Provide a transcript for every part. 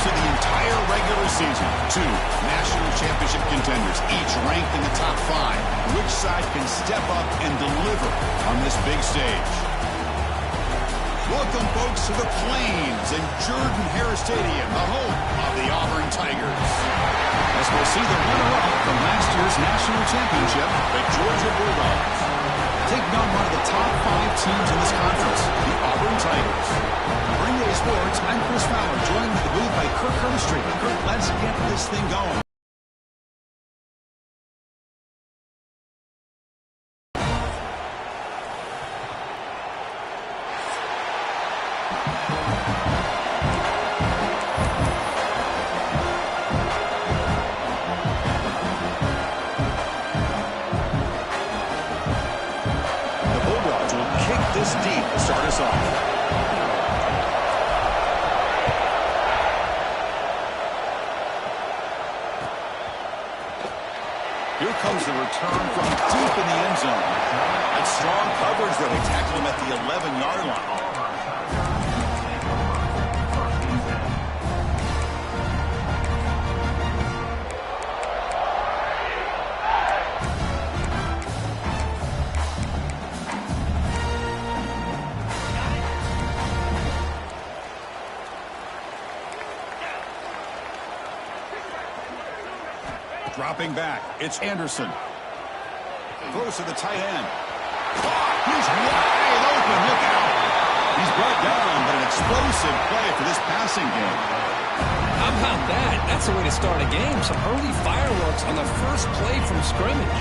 matchups of the entire regular season. Two national championship contenders, each ranked in the top 5. Which side can step up and deliver on this big stage? Welcome, folks, to the Plains and Jordan-Hare Stadium, the home of the Auburn Tigers. As we'll see the runner-up from last year's national championship, the Georgia Bulldogs. Taking on one of the top 5 teams in this conference, the Auburn Tigers. For NBA Sports, I'm Chris Fowler, joined in the booth by Kirk Herbstreit. Kirk, let's get this thing going. This deep to start us off. Here comes the return from deep in the end zone. That's strong coverage, though. They tackle him at the 11-yard line. Dropping back, it's Anderson. Throws to the tight end. He's wide open, look out. He's brought down, but an explosive play for this passing game. How about that? That's the way to start a game. Some early fireworks on the first play from scrimmage.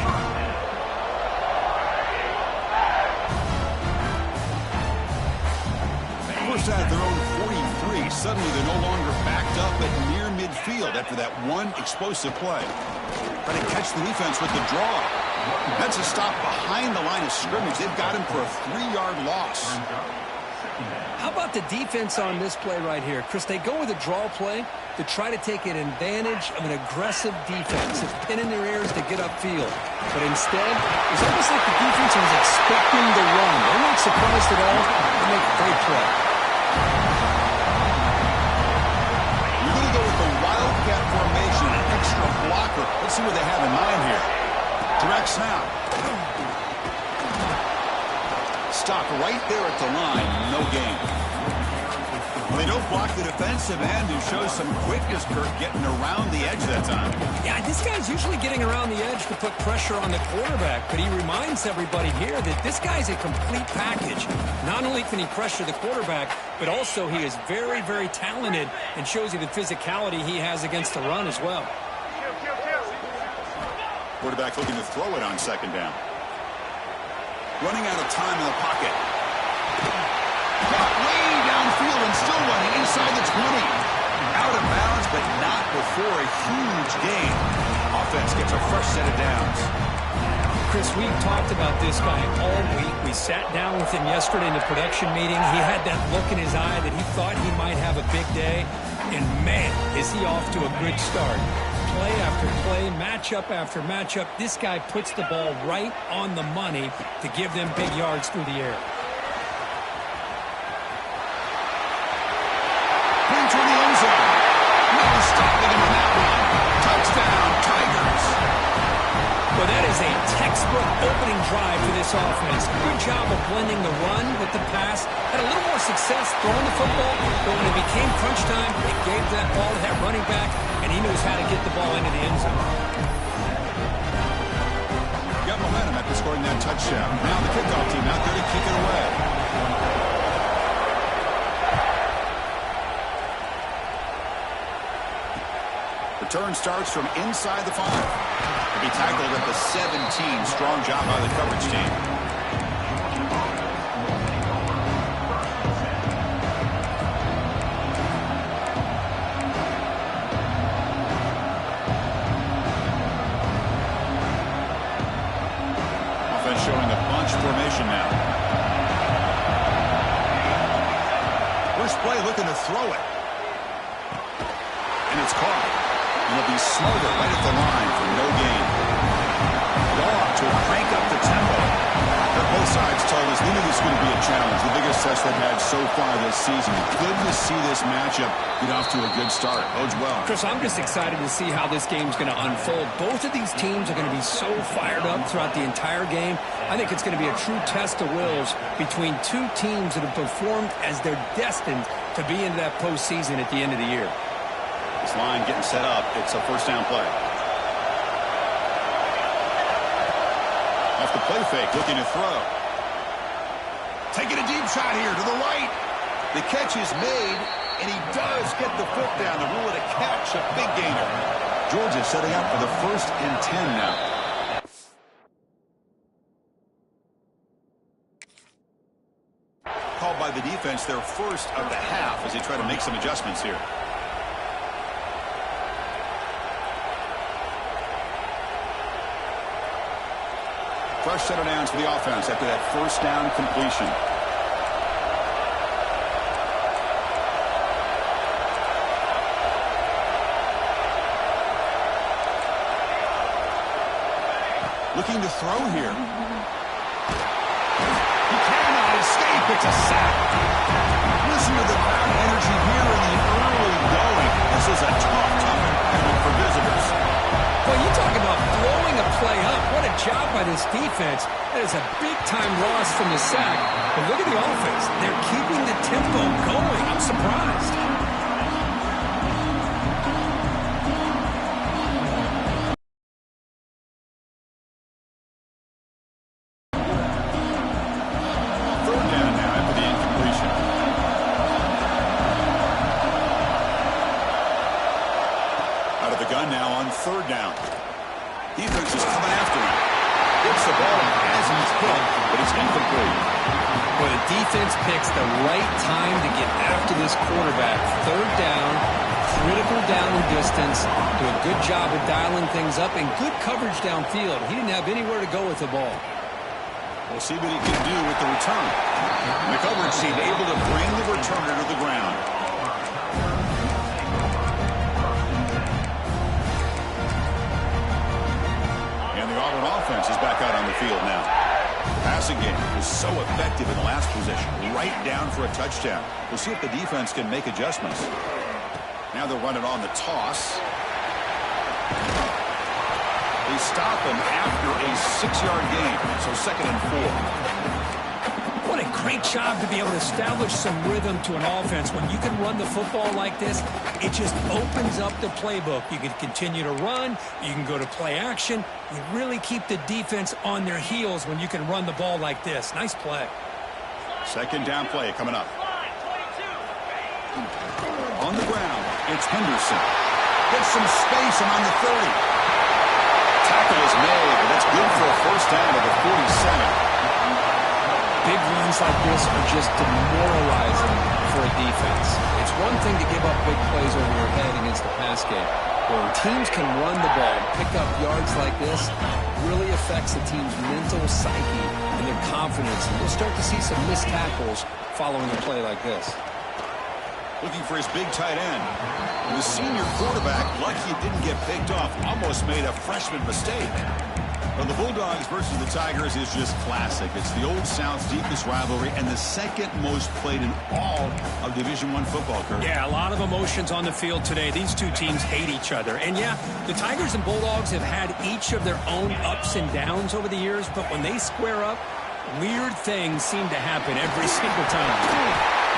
First at their own 43. Suddenly they're no longer backed up at near midfield after that one explosive play. Trying to catch the defense with the draw. That's a stop behind the line of scrimmage. They've got him for a 3-yard loss. How about the defense on this play right here? Chris, they go with a draw play to try to take an advantage of an aggressive defense. It's pinning their ears to get upfield. But instead, it's almost like the defense was expecting the run. They're not surprised at all. They make a great play. You're going to go with the wildcat formation, an extra blocker. Let's see what they have in mind here. Direct snap. Stop right there at the line. No gain. Well, they don't block the defensive end, who shows some quickness, Kirk, getting around the edge that time. Yeah, this guy's usually getting around the edge to put pressure on the quarterback, but he reminds everybody here that this guy's a complete package. Not only can he pressure the quarterback, but also he is very, very talented and shows you the physicality he has against the run as well. Quarterback looking to throw it on second down. Running out of time in the pocket. Caught way downfield and still running inside the 20. Out of bounds, but not before a huge gain. Offense gets a fresh set of downs. Chris, we've talked about this guy all week. We sat down with him yesterday in the production meeting. He had that look in his eye that he thought he might have a big day. And, man, is he off to a good start. Play after play, matchup after matchup, this guy puts the ball right on the money to give them big yards through the air. Into the end zone. No stopping him on that one. Touchdown, Tigers. Well, that is a textbook opening drive for this offense. Good job of blending the run with the pass. Had a little more success throwing the football, but when it became crunch time, they gave that ball to that running back, and he knows how to get the ball into the end zone. Got momentum after scoring that touchdown. Now the kickoff team out there to kick it away. Return starts from inside the 5. To be tackled at the 17. Strong job by the coverage team. Offense showing a bunch formation now. First play looking to throw it. And it's caught. And he'll be smothered right at the line for no gain. Long to crank up the tempo. But both sides told us defense knew this was going to be a challenge, the biggest test they've had so far this season. Good to see this matchup get off to a good start. Bodes well. Chris, I'm just excited to see how this game's going to unfold. Both of these teams are going to be so fired up throughout the entire game. I think it's going to be a true test of wills between two teams that have performed as they're destined to be into that postseason at the end of the year. This line getting set up. It's a first down play. Off the play fake, looking to throw. Taking a deep shot here to the right. The catch is made, and he does get the foot down to rule it a catch, a big gainer. Georgia setting up for the 1st and 10 now. Called by the defense their first of the half as they try to make some adjustments here. Fresh set of downs for the offense after that first down completion. Looking to throw here. He cannot escape. It's a sack. Listen to the crowd energy here in the early going. This is a tough environment for visitors. Well, you talk about blowing a play up. What a job by this defense. That is a big-time loss from the sack. But look at the offense. They're keeping the tempo going. I'm surprised. Third down now after the incompletion. Out of the gun now on third down. Defense is coming after him. Gets the ball as he's hit, but it's incomplete. Well, the defense picks the right time to get after this quarterback. Third down, critical down and distance. Do a good job of dialing things up and good coverage downfield. He didn't have anywhere to go with the ball. We'll see what he can do with the return. And the coverage team able to bring the returner to the ground. Offense is back out on the field now. The passing game was so effective in the last possession, right down for a touchdown. We'll see if the defense can make adjustments. Now they're running on the toss. They stop him after a 6-yard gain, so 2nd and 4. What a great job to be able to establish some rhythm to an offense. When you can run the football like this, it just opens up the playbook. You can continue to run. You can go to play action. You really keep the defense on their heels when you can run the ball like this. Nice play. 2nd down play coming up. On the ground, it's Henderson. Gets some space and on the 30. Tackle is made, but that's good for a first down to the 47. Big runs like this are just demoralizing for a defense. It's one thing to give up big plays over your head against the pass game. When teams can run the ball and pick up yards like this, it really affects the team's mental psyche and their confidence. And you'll start to see some missed tackles following a play like this. Looking for his big tight end. The senior quarterback, lucky he didn't get picked off, almost made a freshman mistake. Well, the Bulldogs versus the Tigers is just classic. It's the Old South's deepest rivalry and the 2nd most played in all of Division I football, Kurt. Yeah, a lot of emotions on the field today. These two teams hate each other. And, yeah, the Tigers and Bulldogs have had each of their own ups and downs over the years, but when they square up, weird things seem to happen every single time.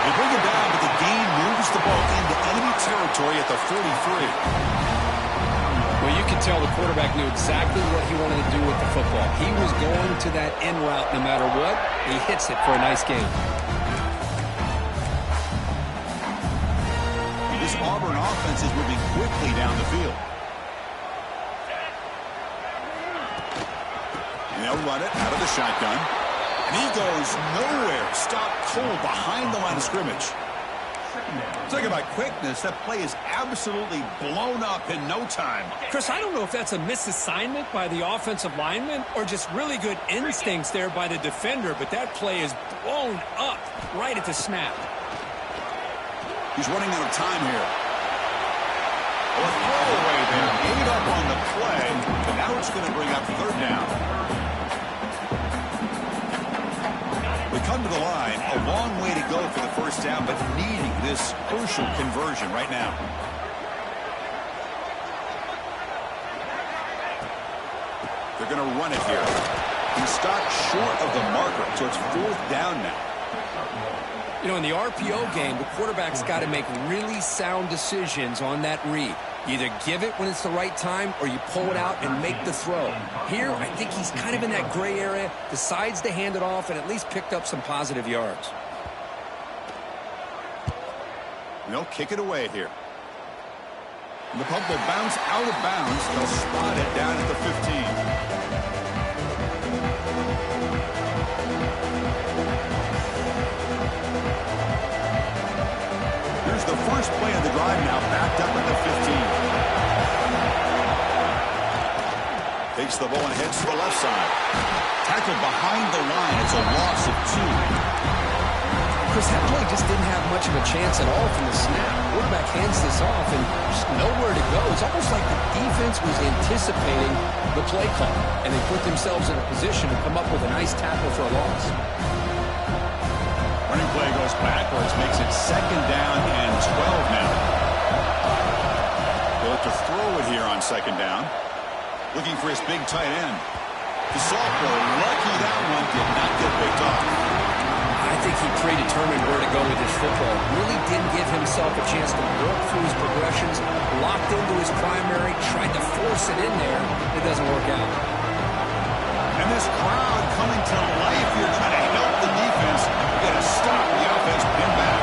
They bring it down, but the game moves the ball into enemy territory at the 43. Well, you can tell the quarterback knew exactly what he wanted to do with the football. He was going to that in route no matter what. He hits it for a nice game. This Auburn offense is moving quickly down the field. And they'll run it out of the shotgun. And he goes nowhere. Stop cold behind the line of scrimmage. Talking about quickness, that play is absolutely blown up in no time. Chris, I don't know if that's a misassignment by the offensive lineman or just really good instincts there by the defender, but that play is blown up right at the snap. He's running out of time here. A throwaway there. Gave up on the play, but now it's going to bring up 3rd down. The come to the line. A long way to go for the first down, but needing this crucial conversion right now. They're going to run it here. He stopped short of the marker, so it's 4th down now. You know, in the RPO game, the quarterback's got to make really sound decisions on that read. You either give it when it's the right time or you pull it out and make the throw. Here, I think he's kind of in that gray area, decides to hand it off and at least picked up some positive yards. And they'll kick it away here. And the punt will bounce out of bounds. They'll spot it down at the 15. Here's the first play of the drive now, backed up at the 15. Takes the ball and heads to the left side. Tackled behind the line. It's a loss of 2. Chris, that play just didn't have much of a chance at all from the snap. Quarterback hands this off and just nowhere to go. It's almost like the defense was anticipating the play call, and they put themselves in a position to come up with a nice tackle for a loss. Running play goes backwards, makes it 2nd down and 12 now. They'll have to throw it here on 2nd down. Looking for his big tight end. The sophomore, lucky that one did not get picked off. I think he predetermined where to go with his football. Really didn't give himself a chance to work through his progressions. Locked into his primary, tried to force it in there. It doesn't work out. And this crowd coming to life here, trying to help the defense. You got to stop the offense, pin back.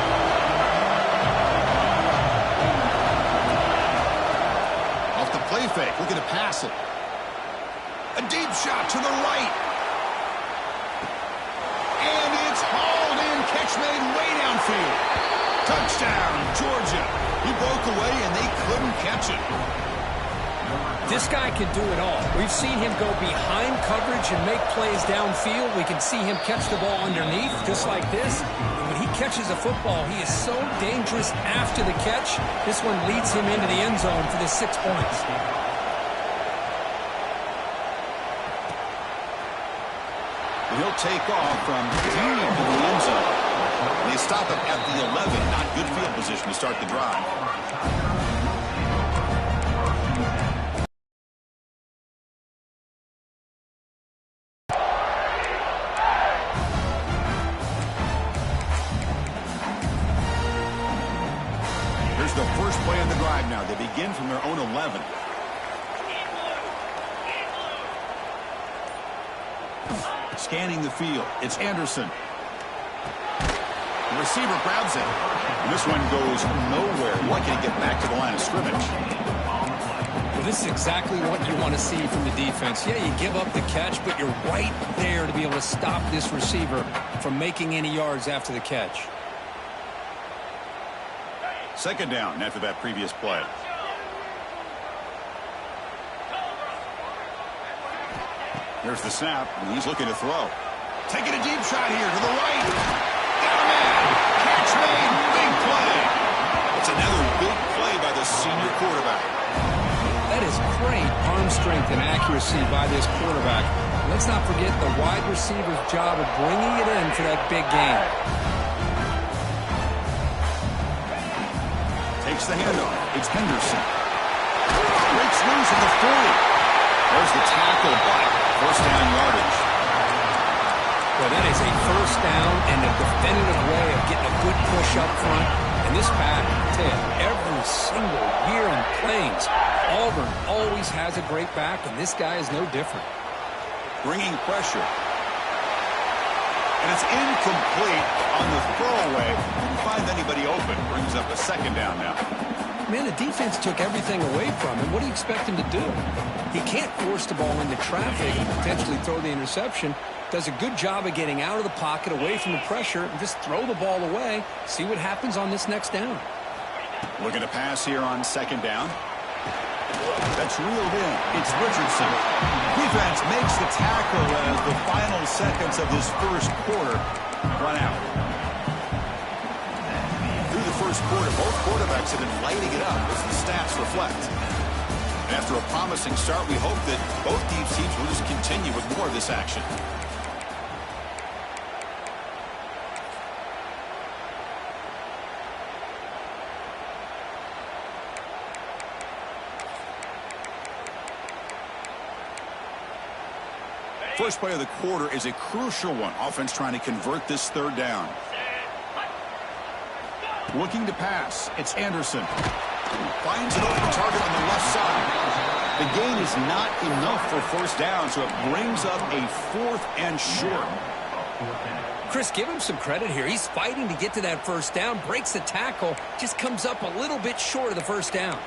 Off the play fake, looking to pass it. A deep shot to the right. And it's hauled in. Catch made way downfield. Touchdown, Georgia. He broke away, and they couldn't catch it. This guy can do it all. We've seen him go behind coverage and make plays downfield. We can see him catch the ball underneath, just like this. And when he catches a football, he is so dangerous after the catch. This one leads him into the end zone for the 6 points. He'll take off from deep in the end zone. They stop him at the 11. Not good field position to start the drive. Here's the first play of the drive now. They begin from their own 11. Scanning the field. It's Anderson. The receiver grabs it. And this one goes nowhere. Lucky to get back to the line of scrimmage. Well, this is exactly what you want to see from the defense. Yeah, you give up the catch, but you're right there to be able to stop this receiver from making any yards after the catch. 2nd down after that previous play. There's the snap, and he's looking to throw. Taking a deep shot here to the right. Got a man. Catch made. Big play. It's another big play by the senior quarterback. That is great arm strength and accuracy by this quarterback. Let's not forget the wide receiver's job of bringing it in for that big game. Takes the handoff. It's Henderson. Breaks loose at the 40. There's the tackle by 1st down yardage. Well, that is a 1st down and a definitive way of getting a good push up front. And this back, I tell you, every single year in Plains, Auburn always has a great back, and this guy is no different. Bringing pressure. And it's incomplete on the throwaway. Didn't find anybody open. Brings up a 2nd down now. Man, the defense took everything away from him. What do you expect him to do? He can't force the ball into traffic and potentially throw the interception. Does a good job of getting out of the pocket, away from the pressure, and just throw the ball away. See what happens on this next down. Looking to pass here on 2nd down. That's reeled in. It's Richardson. Defense makes the tackle as the final seconds of this first quarter run out. Through the first quarter, both quarterbacks have been lighting it up as the stats reflect. And after a promising start, we hope that both teams will just continue with more of this action. first play of the quarter is a crucial one. Offense trying to convert this third down. Looking to pass. It's Anderson. Finds an open target on the left side. The gain is not enough for first down, so it brings up a 4th and short. Chris, give him some credit here. He's fighting to get to that first down, breaks the tackle, just comes up a little bit short of the first down.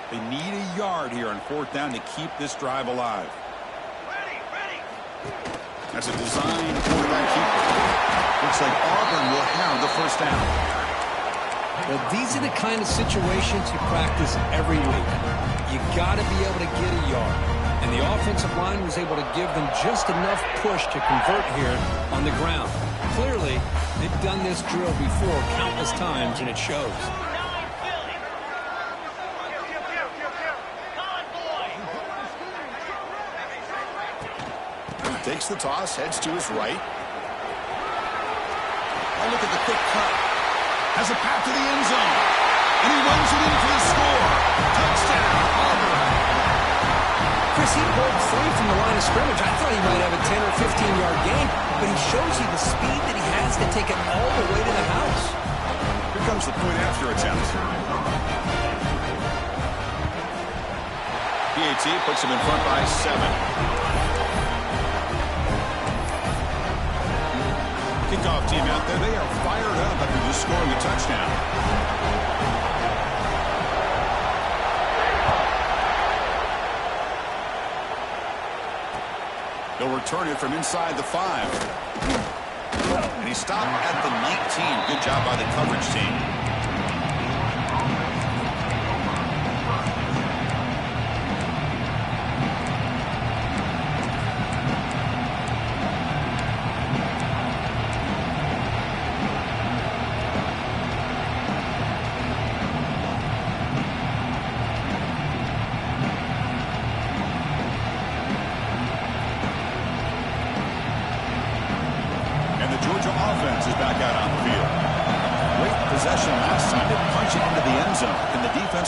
They need a yard here on 4th down to keep this drive alive. That's a design quarterback keeper. Looks like Auburn will have the first down. Well, these are the kind of situations you practice every week. You got to be able to get a yard. And the offensive line was able to give them just enough push to convert here on the ground. Clearly, they've done this drill before countless times, and it shows. Takes the toss, heads to his right. Oh, look at the quick cut. Has a path to the end zone. And he runs it in for the score. Touchdown, Auburn. Chris, he broke free from the line of scrimmage. I thought he might have a 10 or 15-yard gain, but he shows you the speed that he has to take it all the way to the house. Here comes the point after attempt. PAT puts him in front by 7. Kickoff team out there, they are fired up after just scoring a touchdown. They'll return it from inside the 5. And he stopped at the 19. Good job by the coverage team.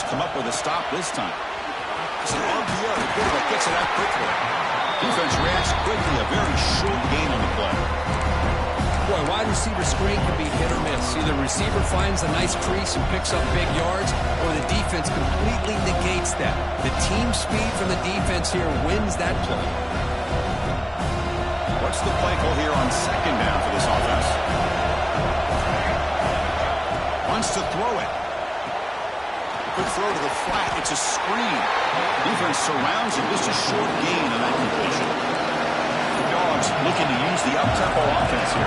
Come up with a stop this time. It's an RPO. The quarterback gets it out quickly. Defense reacts quickly. A very short gain on the play. Boy, wide receiver screen can be hit or miss. Either the receiver finds a nice crease and picks up big yards, or the defense completely negates that. The team speed from the defense here wins that play. What's the play call here on 2nd down for this offense? Wants to throw it. Quick throw to the flat. It's a screen. Defense surrounds him. Just a short gain on that completion. The Dogs looking to use the up-tempo offense here.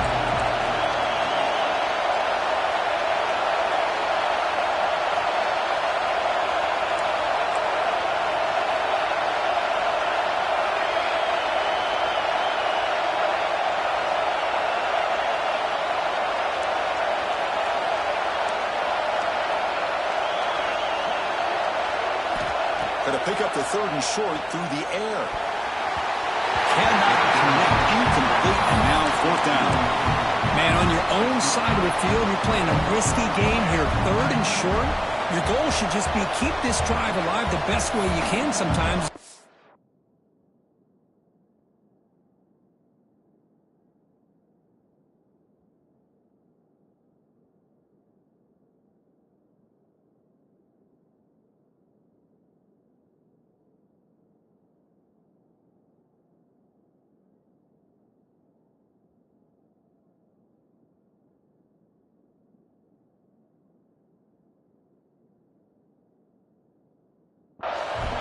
Going to pick up the 3rd and short through the air. Cannot connect. Incomplete. And now 4th down. Man, on your own side of the field, you're playing a risky game here. 3rd and short. Your goal should just be keep this drive alive the best way you can sometimes.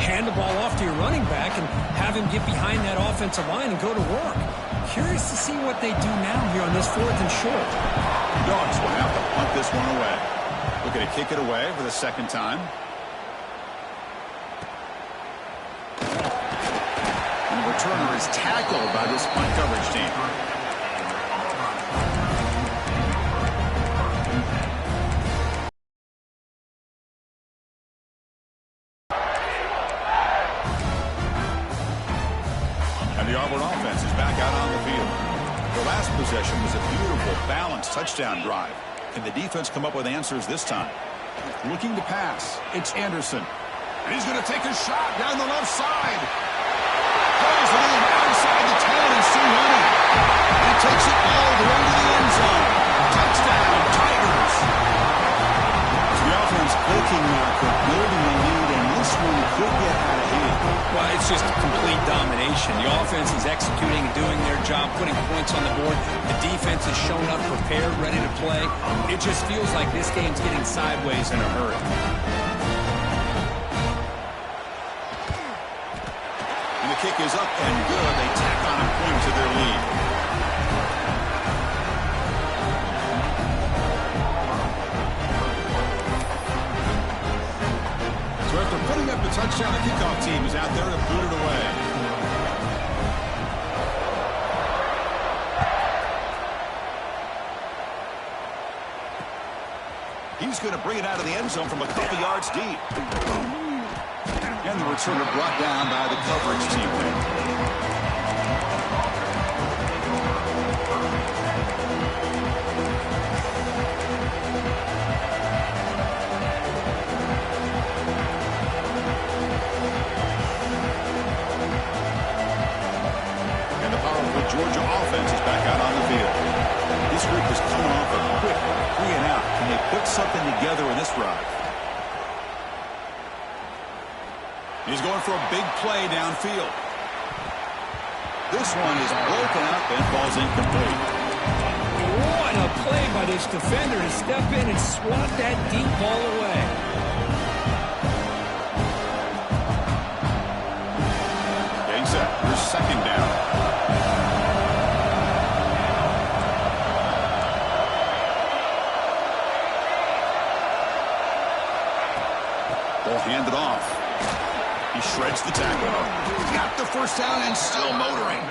Hand the ball off to your running back and have him get behind that offensive line and go to work. Curious to see what they do now here on this 4th and short. Dogs will have to punt this one away. Looking to kick it away for the 2nd time. And the returner is tackled by this punt coverage team. The Auburn offense is back out on the field. The last possession was a beautiful, balanced touchdown drive. Can the defense come up with answers this time? Looking to pass. It's Anderson. And he's going to take a shot down the left side. Goes a little outside the 10 and soon running. He takes it all the way to the end zone. Touchdown, Tigers. The offense clicking now, building the lead, and this one could get out of hand. Well, it's just complete domination. The offense is executing and doing their job, putting points on the board. The defense is showing up prepared, ready to play. It just feels like this game's getting sideways in a hurry. And the kick is up and good. They tack on a point to their lead. So after putting up the touchdown, the kickoff team is out there to boot it away. He's going to bring it out of the end zone from a couple yards deep. And the returner brought down by the coverage team there. Georgia offense is back out on the field. This group is coming off a quick 3-and-out. Can they put something together in this drive? He's going for a big play downfield. This one is broken up and falls incomplete. What a play by this defender to step in and swat that deep ball away. Getting set. Here's second down. Handed off. He shreds the tackle. Got the first down and still motoring.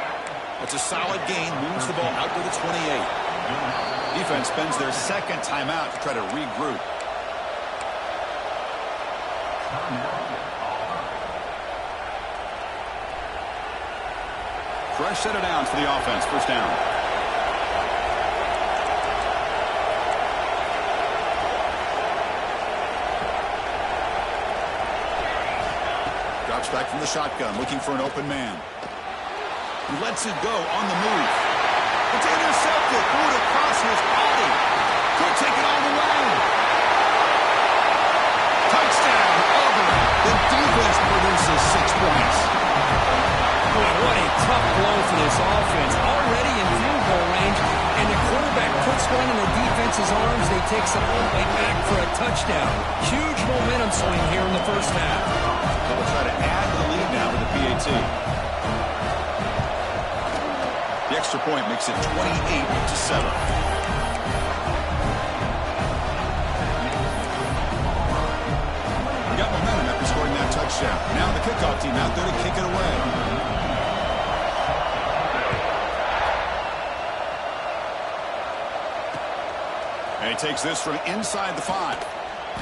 That's a solid gain. Moves the ball out to the 28. Defense spends their second timeout to try to regroup. Fresh set of downs for the offense. First down. Back from the shotgun, looking for an open man. He lets it go on the move. It's intercepted. Threw it across his body. Could take it all the way. Touchdown, Auburn. The defense produces 6 points. Boy, what a tough blow for this offense. Already in field goal range, and the quarterback puts one in the defense's arms. They takes it all the way back for a touchdown. Huge momentum swing here in the first half. They'll try to add to the lead now with the PAT. The extra point makes it 28-7. We got momentum after scoring that touchdown. Now the kickoff team out there to kick it away. And he takes this from inside the 5.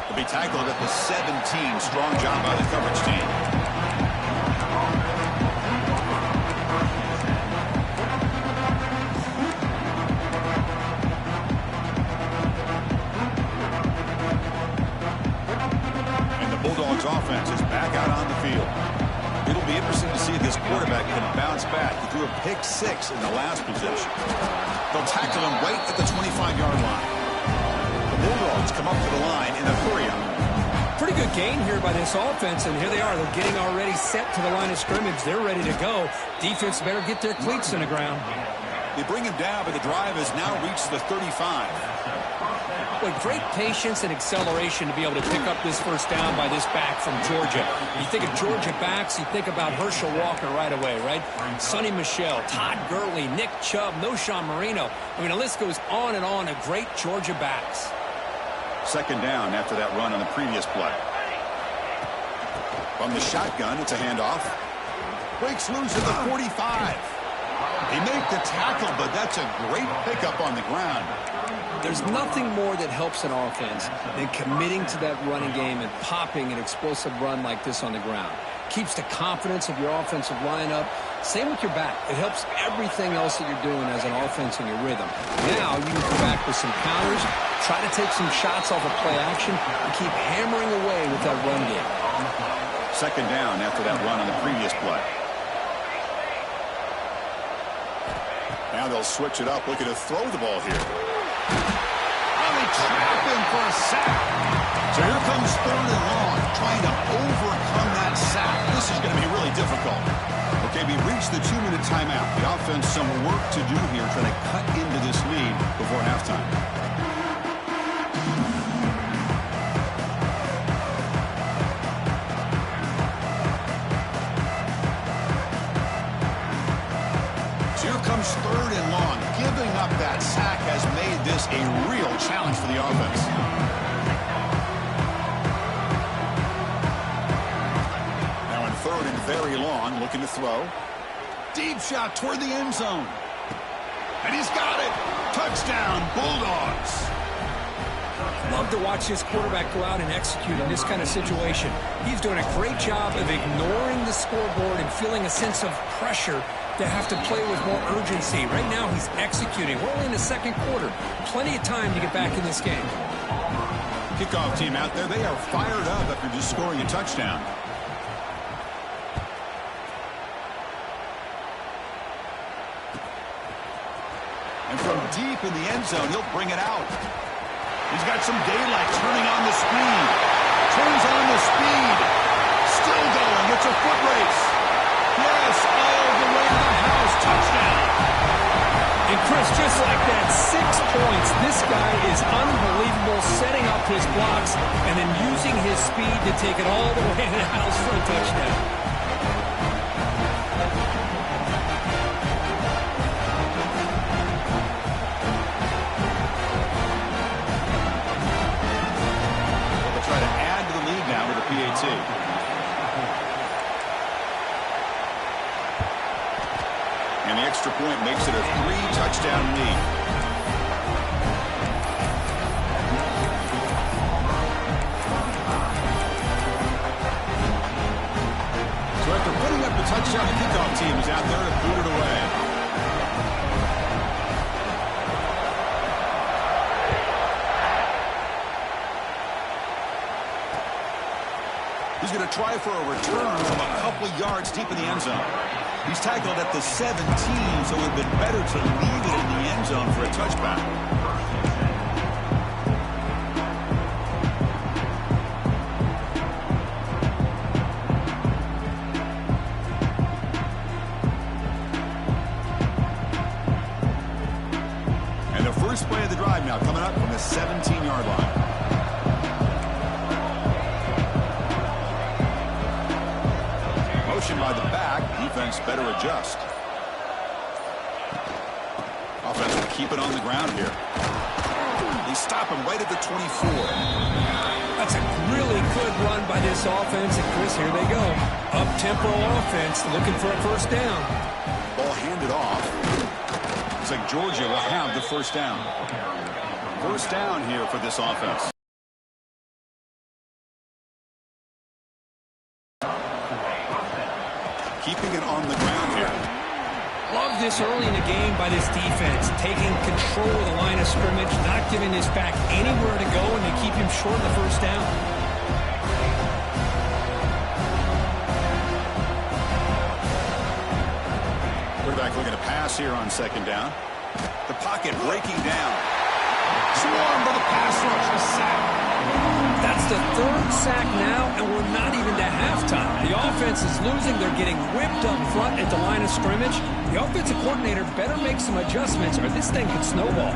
Will be tackled at the 17. Strong job by the coverage team. And the Bulldogs offense is back out on the field. It'll be interesting to see if this quarterback can bounce back. He threw a pick 6 in the last possession. They'll tackle him right at the 25-yard line. Bulldogs come up to the line in a hurry-up. Pretty good gain here by this offense, and here they are. They're getting already set to the line of scrimmage. They're ready to go. Defense better get their cleats in the ground. They bring him down, but the drive has now reached the 35. Boy, great patience and acceleration to be able to pick up this first down by this back from Georgia. You think of Georgia backs, you think about Herschel Walker right away, right? Sonny Michel, Todd Gurley, Nick Chubb, Noshawn Marino. I mean, the list goes on and on of great Georgia backs. Second down after that run on the previous play. From the shotgun, it's a handoff. Breaks loose at the 45. He made the tackle, but that's a great pickup on the ground. There's nothing more that helps an offense than committing to that running game and popping an explosive run like this on the ground. Keeps the confidence of your offensive lineup. Same with your back. It helps everything else that you're doing as an offense in your rhythm. Now you can come back with some counters, try to take some shots off of play action, and keep hammering away with that run game. second down after that run on the previous play. Now they'll switch it up, looking to throw the ball here. Oh, they trap him for a sack. So here comes third and long, trying to overcome that sack. This is going to be really difficult. Okay, we reached the 2-minute timeout. The offense some work to do here, trying to cut into this lead before halftime. Third and long. Giving up that sack has made this a real challenge for the offense. Now in third and very long, looking to throw. Deep shot toward the end zone. And he's got it. Touchdown, Bulldogs. Love to watch his quarterback go out and execute in this kind of situation. He's doing a great job of ignoring the scoreboard and feeling a sense of pressure to have to play with more urgency. Right now, he's executing. We're only in the second quarter. Plenty of time to get back in this game. Kickoff team out there. They are fired up after just scoring a touchdown. And from deep in the end zone, he'll bring it out. He's got some daylight, turning on the speed. Turns on the speed. Still going. It's a foot race. Yes, all the way to the house. Touchdown. And Chris, just like that, 6 points. This guy is unbelievable, setting up his blocks and then using his speed to take it all the way to the house for a touchdown. PAT. And the extra point makes it a 3-touchdown lead. So after putting up the touchdown, the kickoff team is out there to boot it away. He's going to try for a return from a couple of yards deep in the end zone. He's tackled at the 17, so it would have been better to leave it in the end zone for a touchback. And the first play of the drive now coming up from the 17-yard line. By the back, defense better adjust. Offense will keep it on the ground here. They stop him right at the 24. That's a really good run by this offense, and Chris, here they go. Up-tempo offense, looking for a first down. Ball handed off. Looks like Georgia will have the first down. First down here for this offense. Keeping it on the ground here. Love this early in the game by this defense, taking control of the line of scrimmage, not giving this back anywhere to go, and they keep him short of the first down. Quarterback looking to pass here on second down. The pocket breaking down. Swarmed by the pass rush. A sack. That's the third sack now, and we're not even to halftime. The offense is losing. They're getting whipped up front at the line of scrimmage. The offensive coordinator better make some adjustments, or this thing could snowball.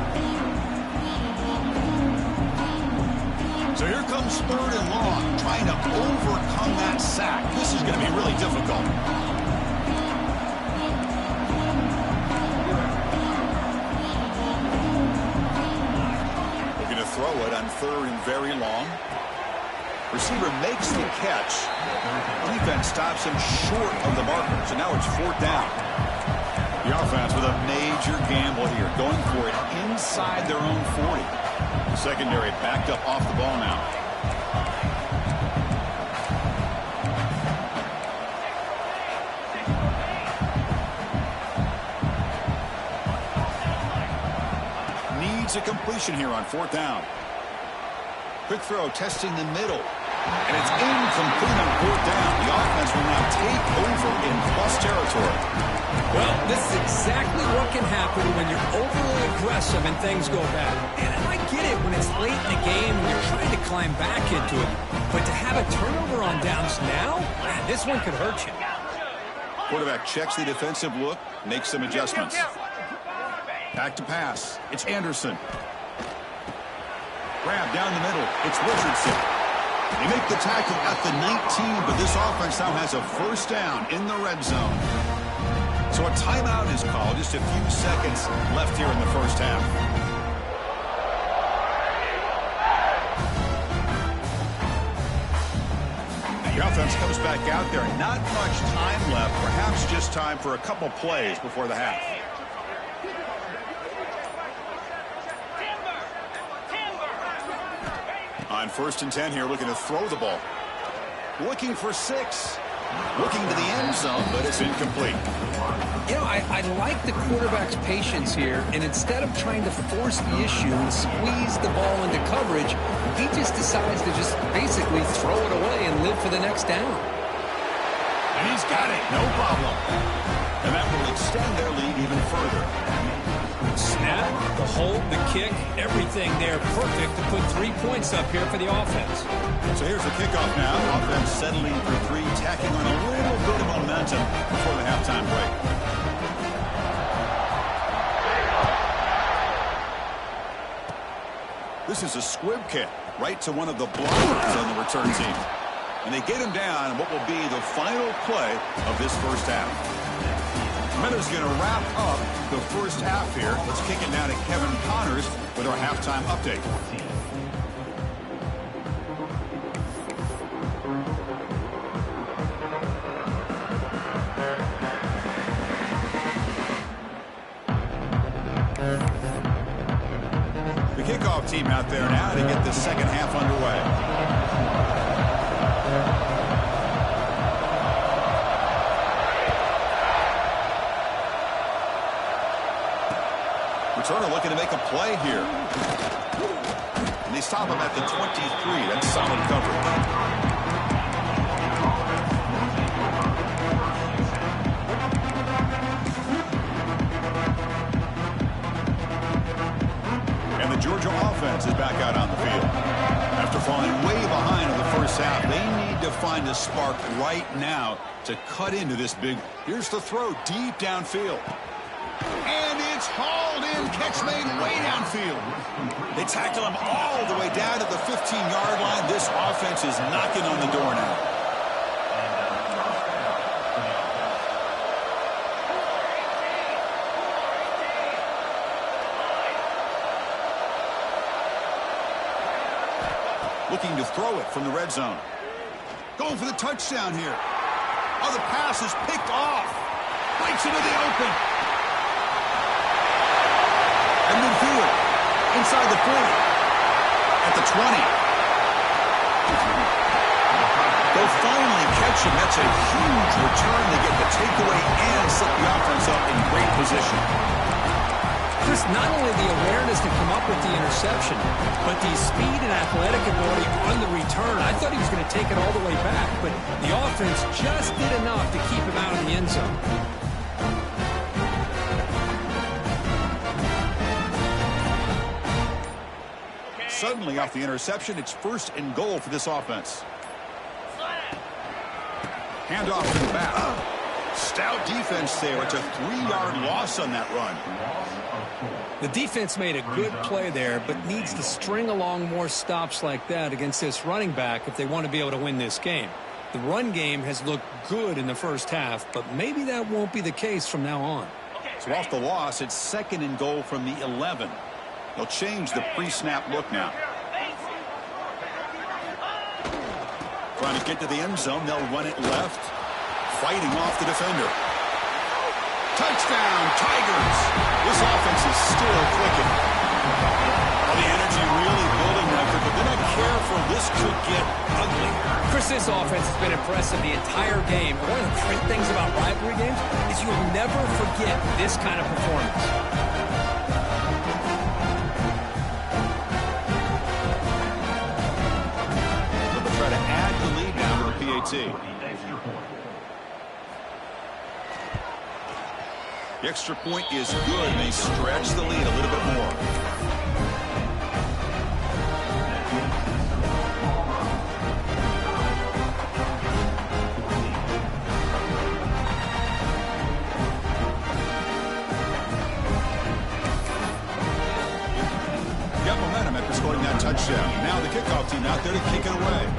So here comes third and long, trying to overcome that sack. This is going to be really difficult. Looking to throw it on third and very long. Receiver makes the catch. Defense stops him short of the marker. So now it's fourth down. The offense with a major gamble here, going for it inside their own 40. The secondary backed up off the ball now. Needs a completion here on fourth down. Quick throw, testing the middle. And it's incomplete on fourth down. The offense will now take over in plus territory. Well, this is exactly what can happen when you're overly aggressive and things go bad. And I get it when it's late in the game and you're trying to climb back into it. But to have a turnover on downs now, man, this one could hurt you. Quarterback checks the defensive look, makes some adjustments. Back to pass. It's Anderson. Grab down the middle. It's Richardson. They make the tackle at the 19, but this offense now has a first down in the red zone. So a timeout is called. Just a few seconds left here in the first half. The offense comes back out there. Not much time left. Perhaps just time for a couple plays before the half. On 1st and 10 here, looking to throw the ball. Looking for 6. Looking to the end zone, but it's incomplete. You know, I like the quarterback's patience here, and instead of trying to force the issue and squeeze the ball into coverage, he just decides to just basically throw it away and live for the next down. And he's got it, no problem. And that will extend their lead even further. Snap, the hold, the kick, everything there perfect to put 3 points up here for the offense. So here's the kickoff now. Offense settling for 3, tacking on a little bit of momentum before the halftime break. This is a squib kick right to one of the blockers on the return team. And they get him down in what will be the final play of this first half. Minnesot's going to wrap up the first half here. Let's kick it down to Kevin Connors with our halftime update. The kickoff team out there now to get the second half underway. Returner looking to make a play here. And they stop him at the 23. That's solid coverage. And the Georgia offense is back out on the field. After falling way behind in the first half, they need to find a spark right now to cut into this big. Here's the throw deep downfield. And it's hauled in. Catch made way downfield. They tackle him all the way down to the 15-yard line. This offense is knocking on the door now. Looking to throw it from the red zone. Going for the touchdown here. Oh, the pass is picked off. Breaks into the open. And midfield, inside the 40, at the 20. They'll finally catch him. That's a huge return to get the takeaway and set the offense up in great position. Chris, not only the awareness to come up with the interception, but the speed and athletic ability on the return. I thought he was going to take it all the way back, but the offense just did enough to keep him out of the end zone. Suddenly off the interception, it's 1st and goal for this offense. Handoff to the back. Stout defense there. It's a 3-yard loss on that run. The defense made a good play there, but needs to string along more stops like that against this running back if they want to be able to win this game. The run game has looked good in the first half, but maybe that won't be the case from now on. So off the loss, it's 2nd and goal from the 11. They'll change the pre-snap look now. Trying to get to the end zone. They'll run it left. Fighting off the defender. Touchdown, Tigers. This offense is still clicking. Well, the energy really building record, but they're not careful. This could get ugly. Chris, this offense has been impressive the entire game. And one of the great things about rivalry games is you'll never forget this kind of performance. Try to PAT. The extra point is good, and they stretch the lead a little bit more. Got momentum after scoring that touchdown. Now the kickoff team out there to kick it away.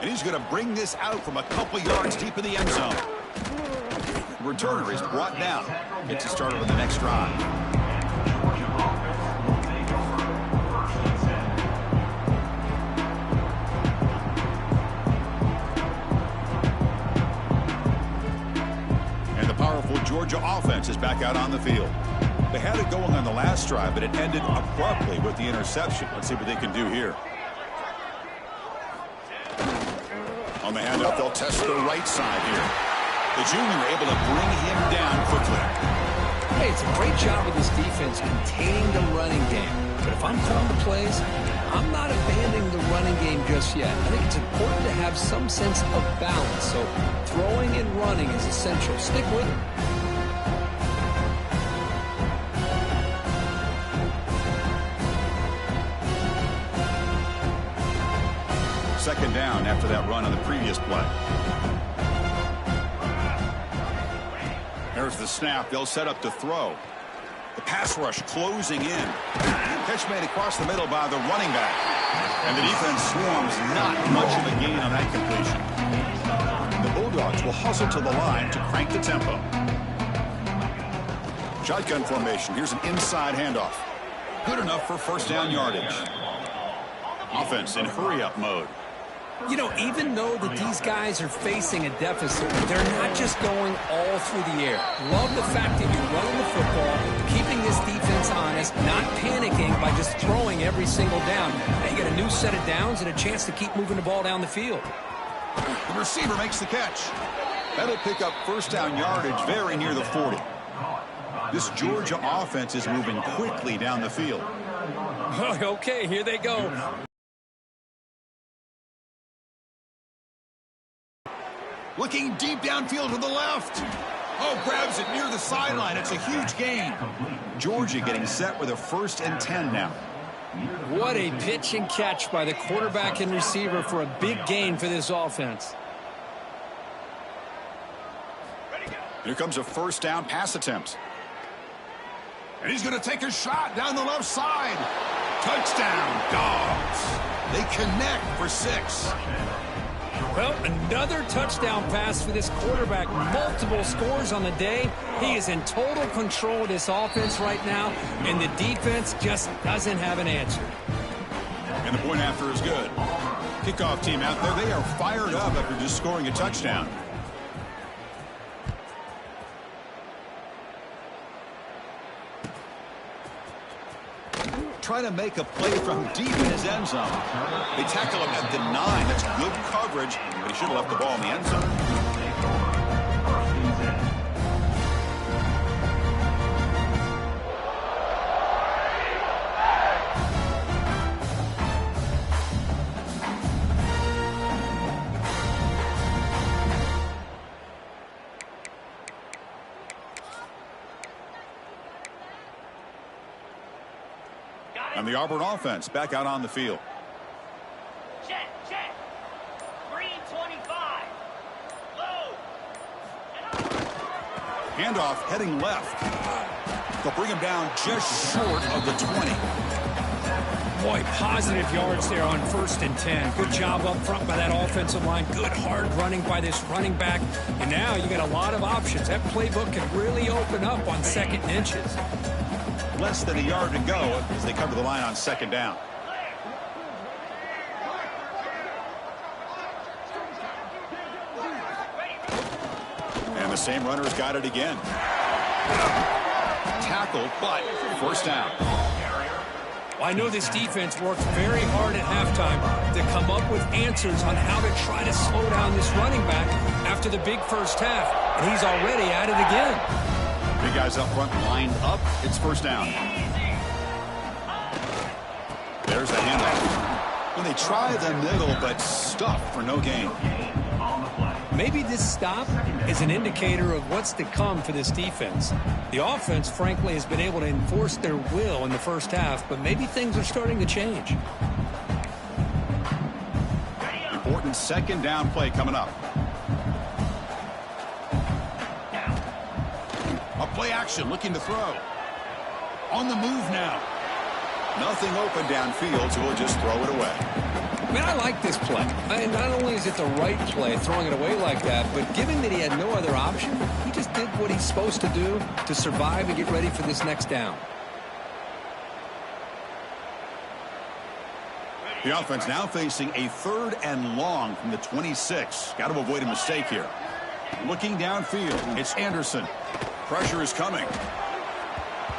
And he's going to bring this out from a couple yards deep in the end zone. The returner is brought down. Gets it started on the next drive. And the powerful Georgia offense is back out on the field. They had it going on the last drive, but it ended abruptly with the interception. Let's see what they can do here. On the handoff, they'll test the right side here. The junior able to bring him down quickly. Hey, it's a great job of this defense containing the running game. But if I'm calling the plays, I'm not abandoning the running game just yet. I think it's important to have some sense of balance. So throwing and running is essential. Stick with it. Second down after that run on the previous play. There's the snap. They'll set up to throw. The pass rush closing in. Catch made across the middle by the running back. And the defense swarms. Not much of a gain on that completion. The Bulldogs will hustle to the line to crank the tempo. Shotgun formation. Here's an inside handoff. Good enough for first down yardage. Offense in hurry-up mode. You know, even though that these guys are facing a deficit, they're not just going all through the air. Love the fact that you're running the football, keeping this defense honest, not panicking by just throwing every single down. Now you get a new set of downs and a chance to keep moving the ball down the field. The receiver makes the catch. That'll pick up first down yardage very near the 40. This Georgia offense is moving quickly down the field. Okay, here they go. Looking deep downfield to the left. Oh, grabs it near the sideline. It's a huge gain. Georgia getting set with a 1st and 10 now. What a pitch and catch by the quarterback and receiver for a big gain for this offense. Here comes a first down pass attempt. And he's going to take a shot down the left side. Touchdown, Dogs. They connect for 6. Well, another touchdown pass for this quarterback. Multiple scores on the day. He is in total control of this offense right now, and the defense just doesn't have an answer. And the point after is good. Kickoff team out there, they are fired up after just scoring a touchdown. Trying to make a play from deep in his end zone. They tackle him at the 9. That's good coverage, but he should have left the ball in the end zone. And the Auburn offense back out on the field. Check. Green 25. Low. Handoff heading left. They'll bring him down just short of the 20. Boy, positive yards there on 1st and 10. Good job up front by that offensive line. Good hard running by this running back. And now you got a lot of options. That playbook can really open up on 2nd and inches. Less than a yard to go as they come to the line on 2nd down. And the same runner's got it again. Tackled, but first down. Well, I know this defense worked very hard at halftime to come up with answers on how to try to slow down this running back after the big first half. And he's already at it again. Big Three guys up front lined up. It's first down. There's the handoff. When they try the middle, but stuff for no gain. Maybe this stop is an indicator of what's to come for this defense. The offense, frankly, has been able to enforce their will in the first half, but maybe things are starting to change. Important second down play coming up. A play action looking to throw. On the move now. Nothing open downfield, so we'll just throw it away. Man, I like this play. Not only is it the right play, throwing it away like that, but given that he had no other option, he just did what he's supposed to do to survive and get ready for this next down. The offense now facing a 3rd and long from the 26. Got to avoid a mistake here. Looking downfield, it's Anderson. Pressure is coming.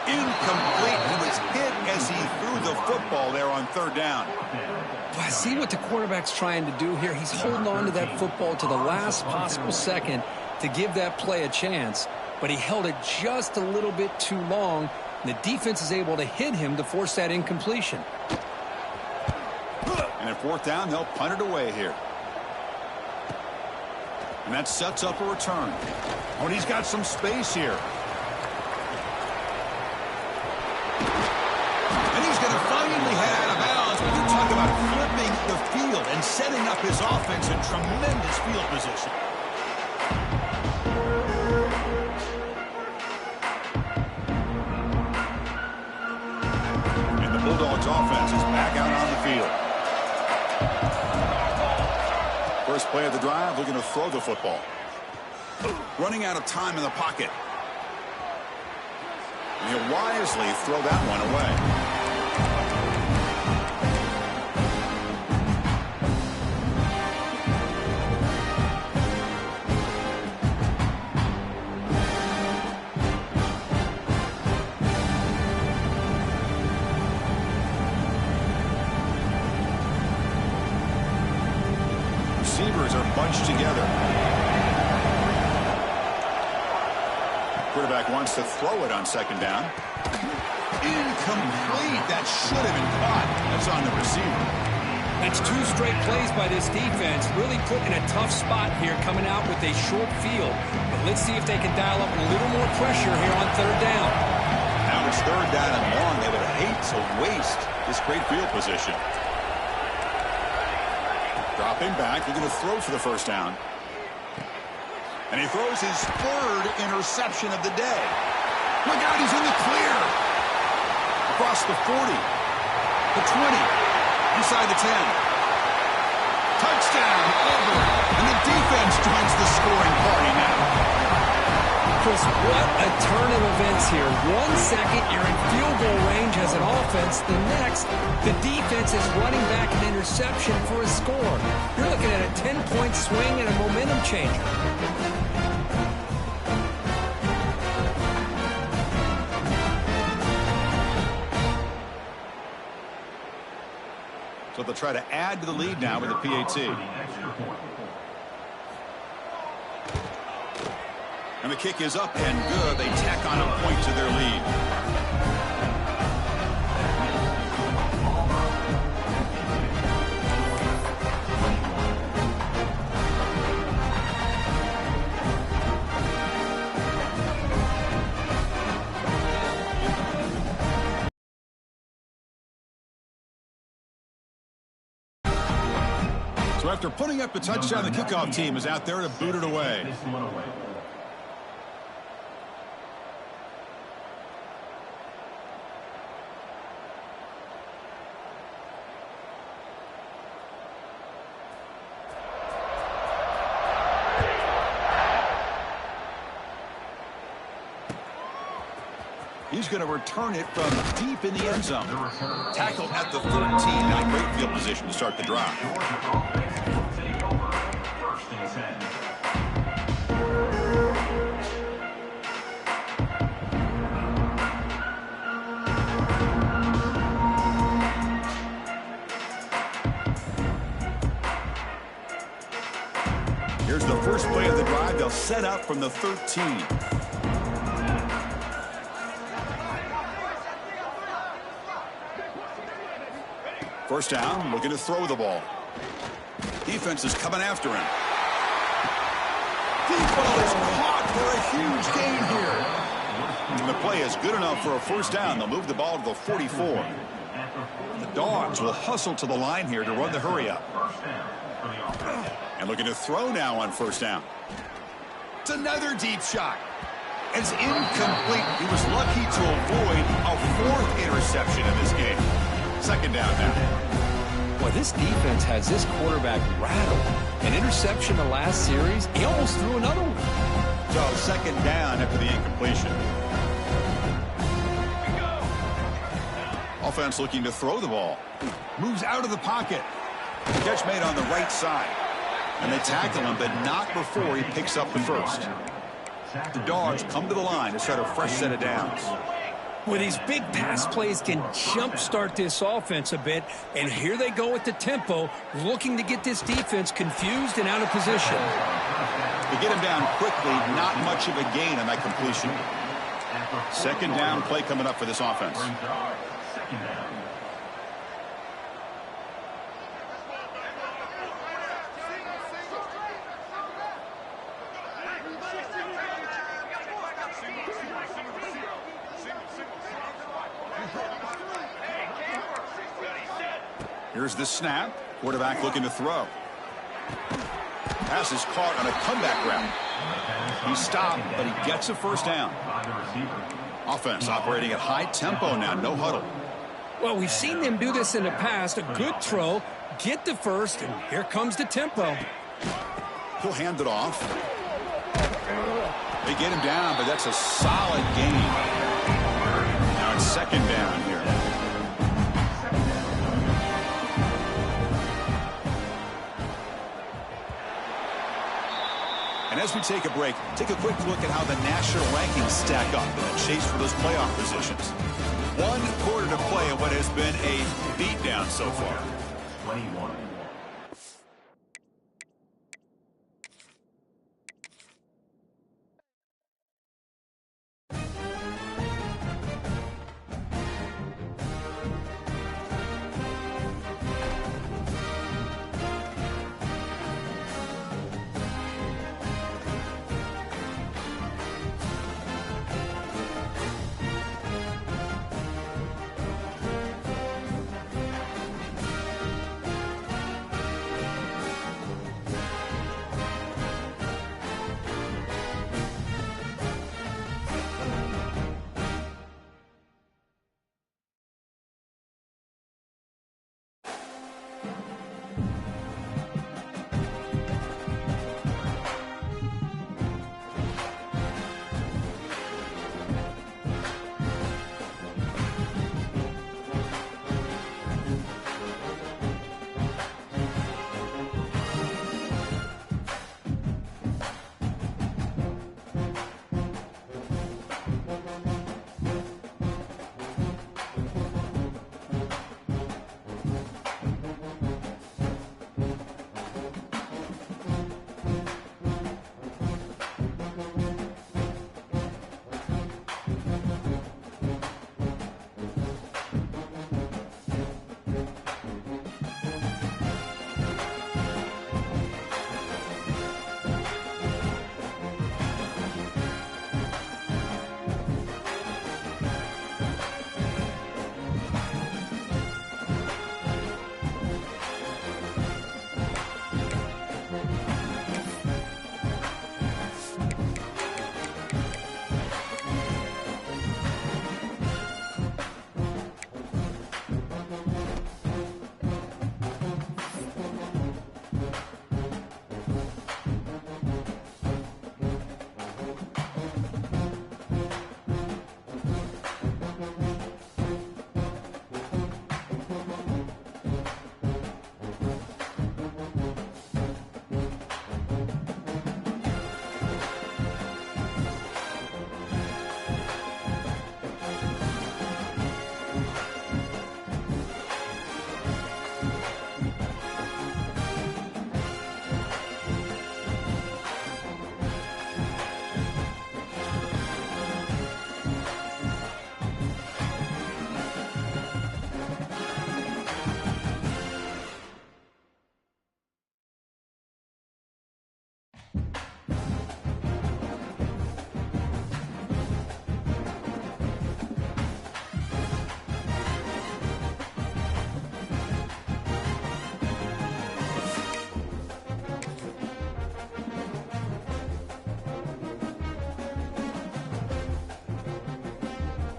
Incomplete. He was hit as he threw the football there on 3rd down. Well, I see what the quarterback's trying to do here. He's holding on to that football to the last possible second to give that play a chance, but he held it just a little bit too long, and the defense is able to hit him to force that incompletion. And at 4th down, they'll punt it away here. And that sets up a return. Oh, and he's got some space here. And he's going to finally head out of bounds. But you talk about flipping the field and setting up his offense in tremendous field position. And the Bulldogs offense is back out on the field. First play of the drive, looking to throw the football. Running out of time in the pocket. And he'll wisely throw that one away. Receivers are bunched together. Quarterback wants to throw it on 2nd down. Incomplete. That should have been caught. That's on the receiver. That's 2 straight plays by this defense. Really put in a tough spot here coming out with a short field. But let's see if they can dial up a little more pressure here on 3rd down. Now it's 3rd down and long. They would hate to waste this great field position. Dropping back, looking to throw for the 1st down. And he throws his 3rd interception of the day. Look out, he's in the clear. Across the 40, the 20, inside the 10. Touchdown, Auburn. And the defense joins the scoring party now. Chris, what a turn of events here. 1 second, you're in field goal range as an offense. The next, the defense is running back an interception for a score. You're looking at a 10-point swing and a momentum changer. So they'll try to add to the lead now with a PAT. And the kick is up and good. They tack on a point to their lead. So after putting up a touchdown, the kickoff team is out there to boot it away. He's going to return it from deep in the end zone. Tackle at the 13. Not great field position to start the drive. Here's the first play of the drive. They'll set up from the 13. First down, looking to throw the ball. Defense is coming after him. Deep ball is caught for a huge gain here. And the play is good enough for a first down. They'll move the ball to the 44. The Dogs will hustle to the line here to run the hurry up. And looking to throw now on first down. It's another deep shot. It's incomplete. He was lucky to avoid a 4th interception in this game. Second down now. Well, this defense has this quarterback rattled. An interception the last series. He almost threw another one. So second down after the incompletion. Offense looking to throw the ball. Moves out of the pocket. Catch made on the right side. And they tackle him, but not before he picks up the first. The Dogs come to the line to start a fresh set of downs. Well, these big pass plays can jumpstart this offense a bit, and here they go at the tempo, looking to get this defense confused and out of position. They get him down quickly, not much of a gain on that completion. Second down play coming up for this offense. Here's the snap. Quarterback looking to throw. Pass is caught on a comeback route. He stopped, but he gets a first down. Offense operating at high tempo now, no huddle. Well, we've seen them do this in the past. A good throw, get the first, and here comes the tempo. He'll hand it off. They get him down, but that's a solid gain. Now it's second down here. And as we take a break, take a quick look at how the national rankings stack up in the chase for those playoff positions. 1 quarter to play in what has been a beatdown so far. 21.